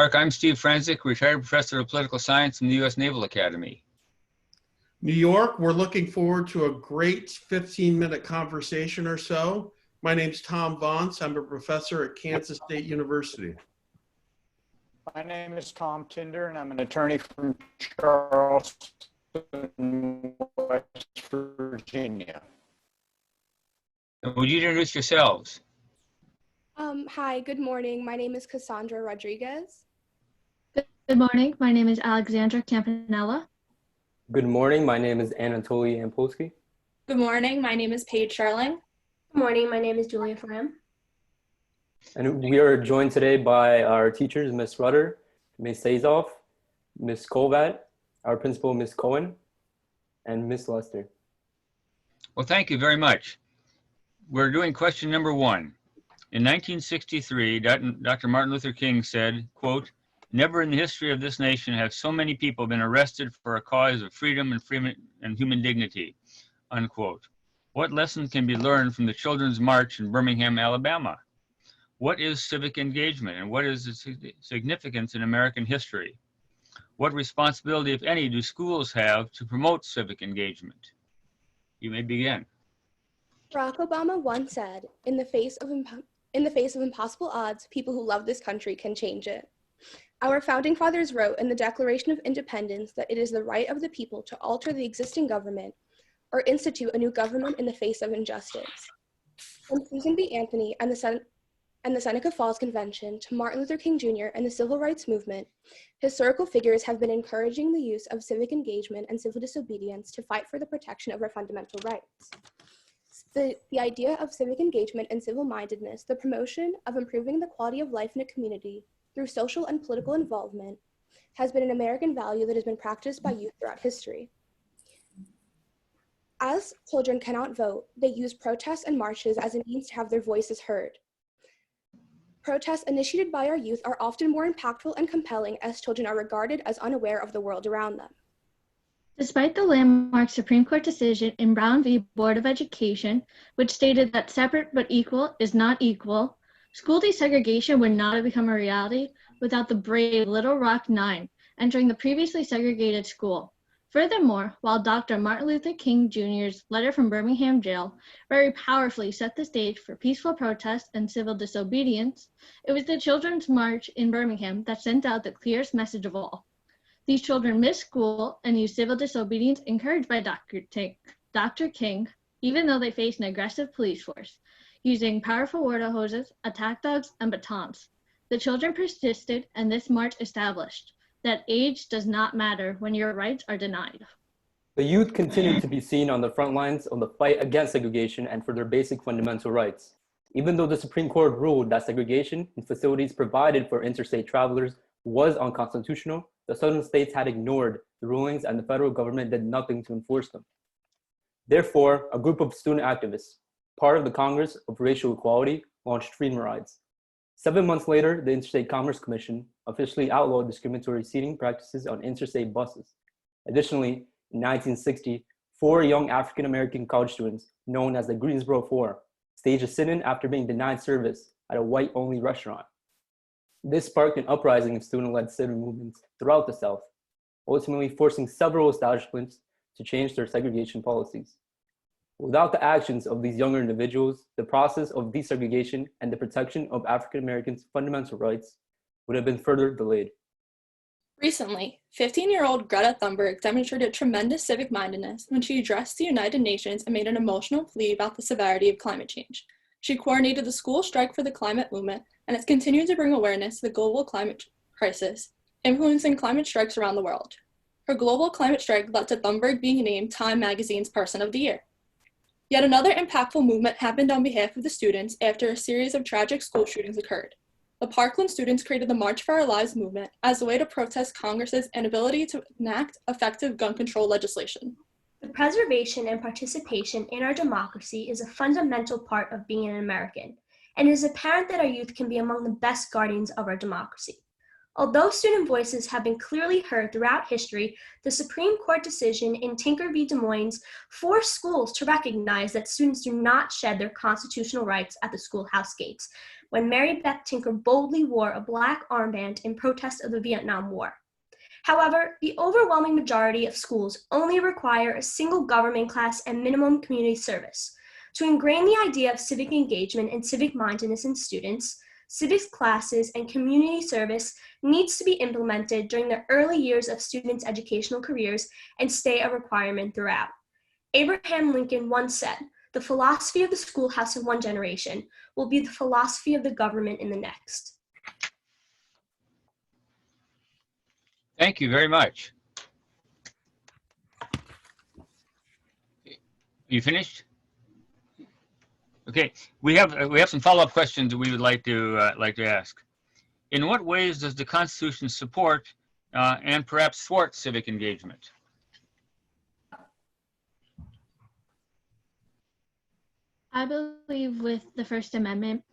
I'm Steve Franzik, retired professor of political science from the U.S. Naval Academy. New York, we're looking forward to a great 15-minute conversation or so. My name's Tom Vance. I'm a professor at Kansas State University. My name is Tom Tinder, and I'm an attorney from Charleston, West Virginia. Would you introduce yourselves? Hi, good morning. My name is Cassandra Rodriguez. Good morning. My name is Alexandra Campanella. Good morning. My name is Anatoly Ampolsky. Good morning. My name is Paige Sharling. Good morning. My name is Julia Fram. And we are joined today by our teachers, Ms. Rutter, Ms. Sazoff, Ms. Kolvat, our principal, Ms. Cohen, and Ms. Lester. Well, thank you very much. We're doing question number 1. In 1963, Dr. Martin Luther King said, quote, "Never in the history of this nation have so many people been arrested for a cause of freedom and human dignity," unquote. What lesson can be learned from the Children's March in Birmingham, Alabama? What is civic engagement and what is its significance in American history? What responsibility, if any, do schools have to promote civic engagement? You may begin. Barack Obama once said, in the face of impossible odds, people who love this country can change it. Our founding fathers wrote in the Declaration of Independence that it is the right of the people to alter the existing government or institute a new government in the face of injustice. From Susan B. Anthony and the Seneca Falls Convention to Martin Luther King Jr. and the Civil Rights Movement, historical figures have been encouraging the use of civic engagement and civil disobedience to fight for the protection of our fundamental rights. The idea of civic engagement and civil-mindedness, the promotion of improving the quality of life in a community through social and political involvement, has been an American value that has been practiced by youth throughout history. As children cannot vote, they use protests and marches as a means to have their voices heard. Protests initiated by our youth are often more impactful and compelling as children are regarded as unaware of the world around them. Despite the landmark Supreme Court decision in Brown v. Board of Education, which stated that separate but equal is not equal, school desegregation would not have become a reality without the brave Little Rock Nine entering the previously segregated school. Furthermore, while Dr. Martin Luther King Jr.'s letter from Birmingham jail very powerfully set the stage for peaceful protest and civil disobedience, it was the Children's March in Birmingham that sent out the clearest message of all. These children missed school and used civil disobedience encouraged by Dr. King, even though they faced an aggressive police force, using powerful water hoses, attack dogs, and batons. The children persisted, and this march established that age does not matter when your rights are denied. The youth continue to be seen on the front lines of the fight against segregation and for their basic fundamental rights. Even though the Supreme Court ruled that segregation in facilities provided for interstate travelers was unconstitutional, the southern states had ignored the rulings and the federal government did nothing to enforce them. Therefore, a group of student activists, part of the Congress of Racial Equality, launched freedom rides. 7 months later, the Interstate Commerce Commission officially outlawed discriminatory seating practices on interstate buses. Additionally, in 1960, 4 young African-American college students, known as the Greensboro Four, staged a sit-in after being denied service at a white-only restaurant. This sparked an uprising of student-led sit-in movements throughout the South, ultimately forcing several establishments to change their segregation policies. Without the actions of these younger individuals, the process of desegregation and the protection of African Americans' fundamental rights would have been further delayed. Recently, 15-year-old Greta Thunberg demonstrated tremendous civic mindedness when she addressed the United Nations and made an emotional plea about the severity of climate change. She coordinated the school strike for the climate movement and has continued to bring awareness to the global climate crisis, influencing climate strikes around the world. Her global climate strike led to Thunberg being named Time Magazine's Person of the Year. Yet another impactful movement happened on behalf of the students after a series of tragic school shootings occurred. The Parkland students created the March for Our Lives movement as a way to protest Congress's inability to enact effective gun control legislation. The preservation and participation in our democracy is a fundamental part of being an American, and it is apparent that our youth can be among the best guardians of our democracy. Although student voices have been clearly heard throughout history, the Supreme Court decision in Tinker v. Des Moines forced schools to recognize that students do not shed their constitutional rights at the schoolhouse gates, when Mary Beth Tinker boldly wore a black armband in protest of the Vietnam War. However, the overwhelming majority of schools only require a single government class and minimum community service. To ingrain the idea of civic engagement and civic mindedness in students, civics classes and community service needs to be implemented during the early years of students' educational careers and stay a requirement throughout. Abraham Lincoln once said, "The philosophy of the schoolhouse in one generation will be the philosophy of the government in the next." Thank you very much. You finished? Okay, we have some follow-up questions that we would like to ask. In what ways does the Constitution support and perhaps thwart civic engagement? I believe with the First Amendment,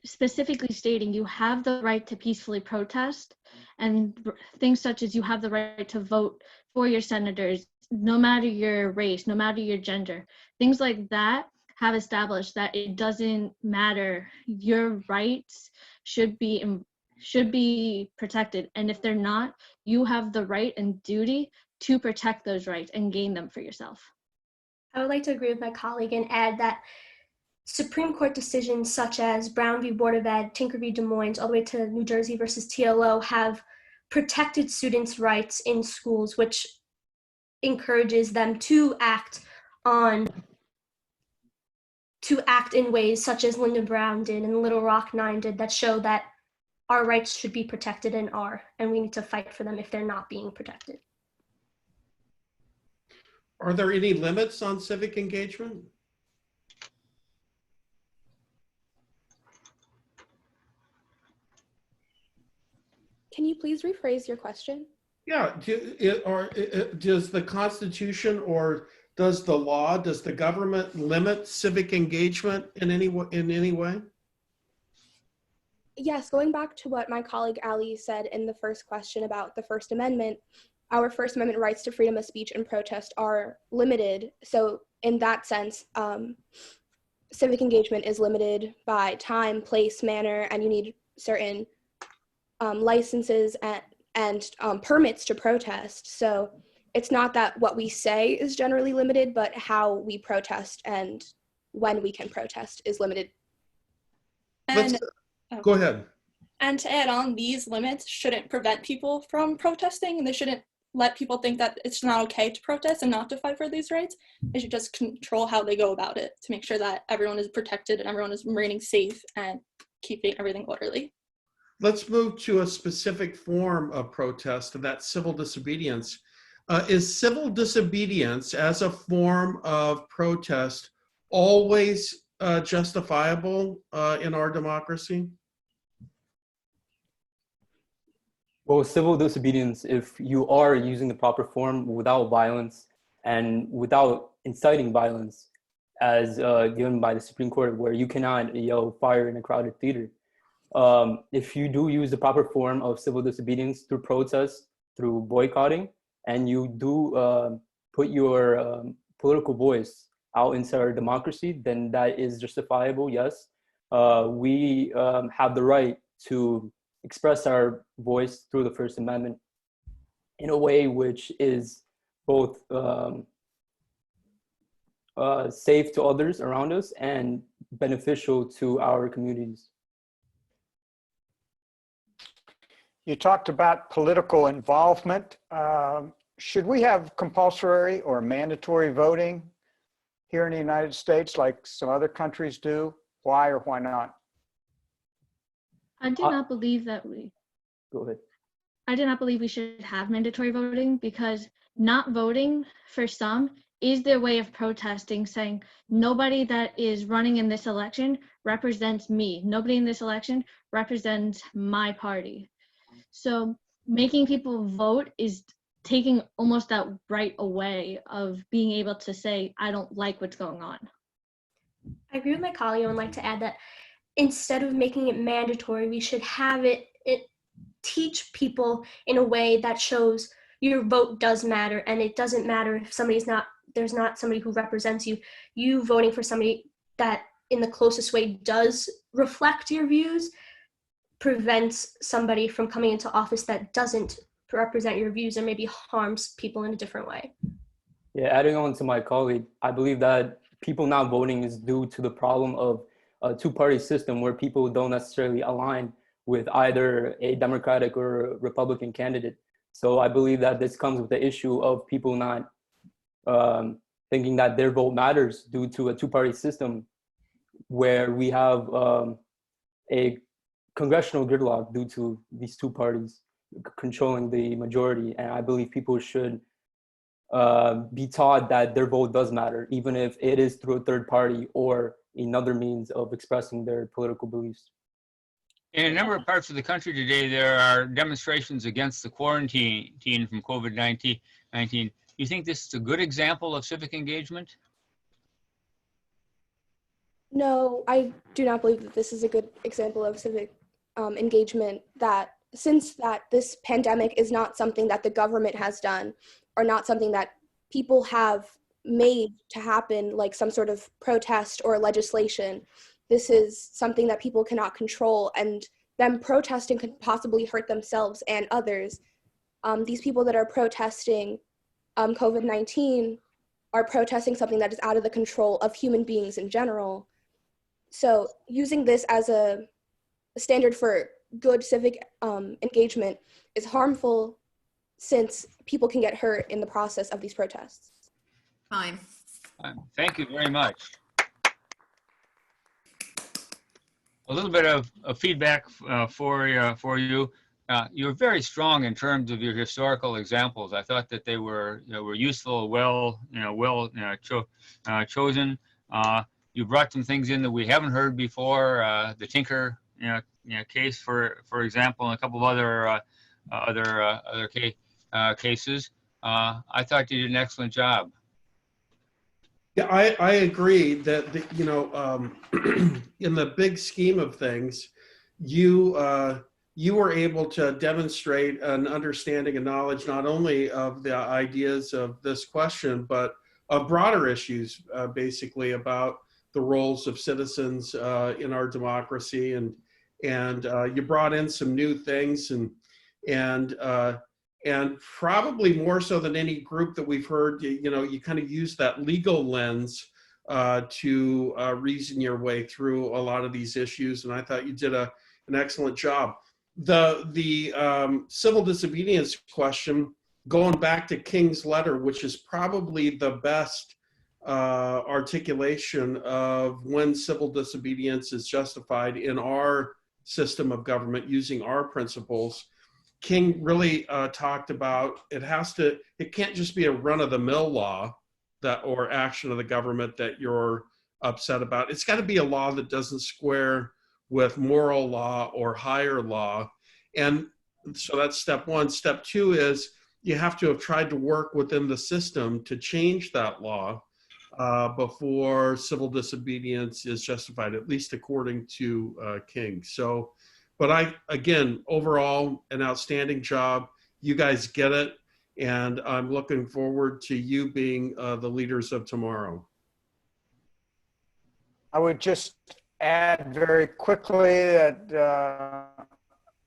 specifically stating you have the right to peacefully protest, and things such as you have the right to vote for your senators, no matter your race, no matter your gender, things like that have established that it doesn't matter. Your rights should be protected, and if they're not, you have the right and duty to protect those rights and gain them for yourself. I would like to agree with my colleague and add that Supreme Court decisions such as Brown v. Board of Ed, Tinker v. Des Moines, all the way to New Jersey versus TLO have protected students' rights in schools, which encourages them to act in ways such as Lyndon Brown did and Little Rock 9 did, that show that our rights should be protected and we need to fight for them if they're not being protected. Are there any limits on civic engagement? Can you please rephrase your question? Yeah, does the Constitution or does the law, does the government limit civic engagement in any way? Yes, going back to what my colleague Ali said in the first question about the First Amendment, our First Amendment rights to freedom of speech and protest are limited. So in that sense, civic engagement is limited by time, place, manner, and you need certain licenses and permits to protest. So it's not that what we say is generally limited, but how we protest and when we can protest is limited. And Go ahead. And to add on, these limits shouldn't prevent people from protesting, and they shouldn't let people think that it's not okay to protest and not to fight for these rights. They should just control how they go about it to make sure that everyone is protected and everyone is remaining safe and keeping everything orderly. Let's move to a specific form of protest, and that's civil disobedience. Is civil disobedience as a form of protest always justifiable in our democracy? Well, civil disobedience, if you are using the proper form without violence and without inciting violence, as given by the Supreme Court, where you cannot yell fire in a crowded theater. If you do use the proper form of civil disobedience through protest, through boycotting, and you do put your political voice out inside our democracy, then that is justifiable, yes. We have the right to express our voice through the First Amendment in a way which is both safe to others around us and beneficial to our communities. You talked about political involvement. Should we have compulsory or mandatory voting here in the United States like some other countries do? Why or why not? I do not believe that Go ahead. I do not believe we should have mandatory voting, because not voting for some is their way of protesting, saying nobody that is running in this election represents me. Nobody in this election represents my party. So making people vote is taking almost that right away of being able to say, I don't like what's going on. I agree with my colleague and would like to add that instead of making it mandatory, we should have it teach people in a way that shows your vote does matter, and it doesn't matter if there's not somebody who represents you. You voting for somebody that in the closest way does reflect your views prevents somebody from coming into office that doesn't represent your views and maybe harms people in a different way. Yeah, adding on to my colleague, I believe that people not voting is due to the problem of a two-party system where people don't necessarily align with either a Democratic or a Republican candidate. So I believe that this comes with the issue of people not thinking that their vote matters due to a two-party system where we have a congressional gridlock due to these two parties controlling the majority. And I believe people should be taught that their vote does matter, even if it is through a third party or another means of expressing their political beliefs. In a number of parts of the country today, there are demonstrations against the quarantine from COVID-19. You think this is a good example of civic engagement? No, I do not believe that this is a good example of civic engagement, that since that this pandemic is not something that the government has done or not something that people have made to happen, like some sort of protest or legislation. This is something that people cannot control, and them protesting could possibly hurt themselves and others. These people that are protesting COVID-19 are protesting something that is out of the control of human beings in general. So using this as a standard for good civic engagement is harmful, since people can get hurt in the process of these protests. Fine. Thank you very much. A little bit of feedback for you. You're very strong in terms of your historical examples. I thought that they were useful, chosen. You brought some things in that we haven't heard before. The Tinker case, for example, and a couple of other cases. I thought you did an excellent job. Yeah, I agree that in the big scheme of things, you were able to demonstrate an understanding and knowledge not only of the ideas of this question, but of broader issues, basically about the roles of citizens in our democracy, and you brought in some new things, and probably more so than any group that we've heard, you kind of use that legal lens to reason your way through a lot of these issues, and I thought you did an excellent job. The civil disobedience question, going back to King's letter, which is probably the best articulation of when civil disobedience is justified in our system of government using our principles. King really talked about it can't just be a run-of-the-mill law or action of the government that you're upset about. It's got to be a law that doesn't square with moral law or higher law. And so that's step one. Step two is you have to have tried to work within the system to change that law before civil disobedience is justified, at least according to King. So, but again, overall, an outstanding job. You guys get it. And I'm looking forward to you being the leaders of tomorrow. I would just add very quickly that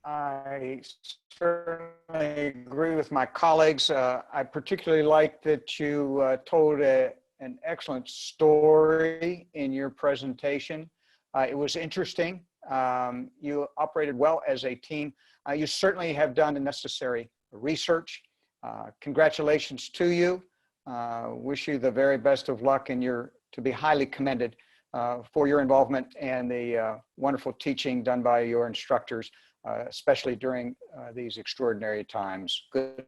I certainly agree with my colleagues. I particularly like that you told an excellent story in your presentation. It was interesting. You operated well as a team. You certainly have done the necessary research. Congratulations to you. Wish you the very best of luck, and you're to be highly commended for your involvement and the wonderful teaching done by your instructors, especially during these extraordinary times. Good